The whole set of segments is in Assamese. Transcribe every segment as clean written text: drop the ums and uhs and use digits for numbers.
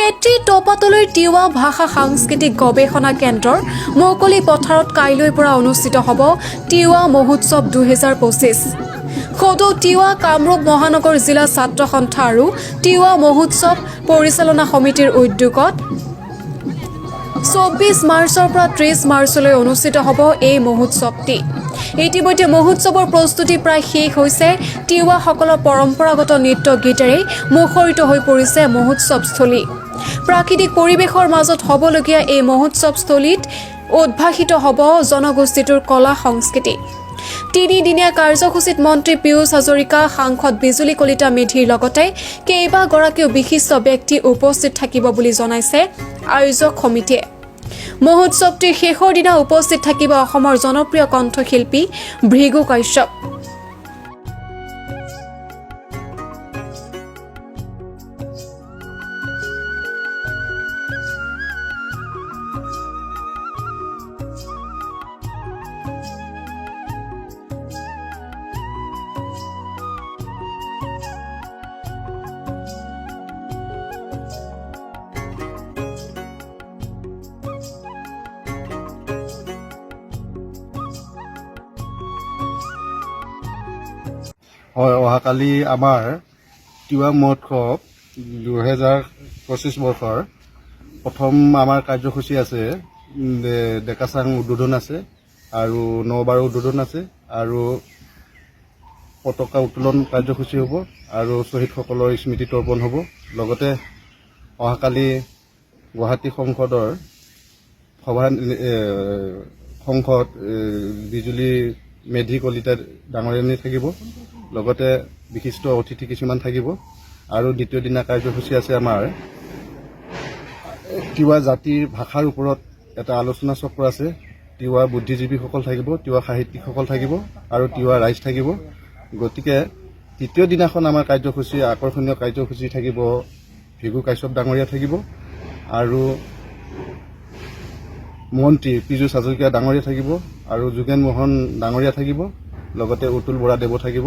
নেত্ৰী টপাতলৈ তিৱা ভাষা সাংস্কৃতিক গৱেষণা কেন্দ্ৰৰ মুকলি পথাৰত কাইলৈৰ পৰা অনুষ্ঠিত হ'ব তিৱা মহোৎসৱ 2025। সদৌ তিৱা কামৰূপ মহানগৰ জিলা ছাত্ৰ সন্থা আৰু তিৱা মহোৎসৱ পৰিচালনা সমিতিৰ উদ্যোগত 24 মাৰ্চৰ পৰা 30 মাৰ্চলৈ অনুষ্ঠিত হ'ব এই মহোৎসৱটি। ইতিমধ্যে মহোৎসৱৰ প্ৰস্তুতি প্ৰায় শেষ হৈছে। তিৱাসকলৰ পৰম্পৰাগত নৃত্য গীতেৰে মুখৰিত হৈ পৰিছে মহোৎসৱস্থলী। প্ৰাকৃতিক পৰিৱেশৰ মাজত হ'বলগীয়া এই মহোৎসৱস্থলীত উদ্ভাসিত হ'ব জনগোষ্ঠীটোৰ কলা সংস্কৃতি। তিনিদিনীয়া কাৰ্যসূচীত মন্ত্ৰী পীয়ুষ হাজৰিকা, সাংসদ বিজুলী কলিতা মেধিৰ লগতে কেইবাগৰাকীও বিশিষ্ট ব্যক্তি উপস্থিত থাকিব বুলি জনাইছে আয়োজক সমিতিয়ে। মহোৎসৱটিৰ শেষৰ দিনা উপস্থিত থাকিব অসমৰ জনপ্ৰিয় কণ্ঠশিল্পী ভৃগু কাশ্যপ। হয়, অহাকালি আমাৰ তিৱা মহোৎসৱ 2025 বৰ্ষৰ প্ৰথম আমাৰ কাৰ্যসূচী আছে। ডেকাচাং উদ্বোধন আছে আৰু নবাৰ উদ্বোধন আছে আৰু পতাকা উত্তোলন কাৰ্যসূচী হ'ব আৰু শ্বহীদসকলৰ স্মৃতি তৰ্পণ হ'ব। লগতে অহাকালি গুৱাহাটী সংসদৰ সংসদ বিজুলী মেধি কলিতা ডাঙৰীয়ানী থাকিব। লগতে বিশিষ্ট অতিথি কিছুমান থাকিব আৰু দ্বিতীয় দিনা কাৰ্যসূচী আছে আমাৰ তিৱা জাতিৰ ভাষাৰ ওপৰত এটা আলোচনা চক্ৰ আছে। তিৱা বুদ্ধিজীৱীসকল থাকিব, তিৱা সাহিত্যিকসকল থাকিব আৰু তিৱা ৰাইজ থাকিব। গতিকে তৃতীয় দিনাখন আমাৰ কাৰ্যসূচী আকৰ্ষণীয় কাৰ্যসূচী থাকিব। ভৃগু কাশ্যপ ডাঙৰীয়া থাকিব আৰু মন্ত্ৰী পীয়ুষ হাজৰিকা ডাঙৰীয়া থাকিব আৰু যোগেন মোহন ডাঙৰীয়া থাকিব। লগতে অতুল বৰা দেৱ থাকিব।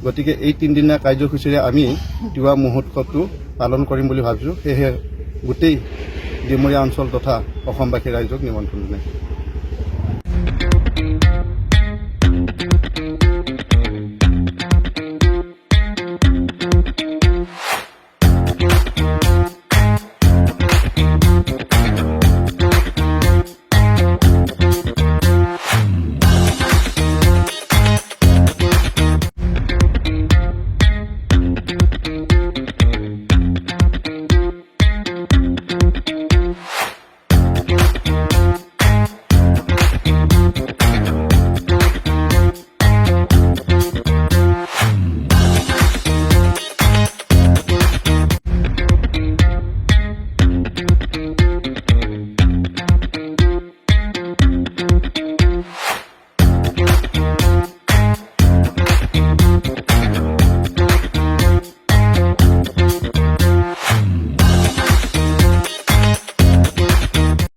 গতিকে এই তিনিদিনীয়া কাৰ্যসূচীৰে আমি তিৱা মহোৎসৱটো পালন কৰিম বুলি ভাবিছোঁ। সেয়েহে গোটেই ডিমৰীয়া অঞ্চল তথা অসমবাসী ৰাইজক নিমন্ত্ৰণ জনাইছোঁ।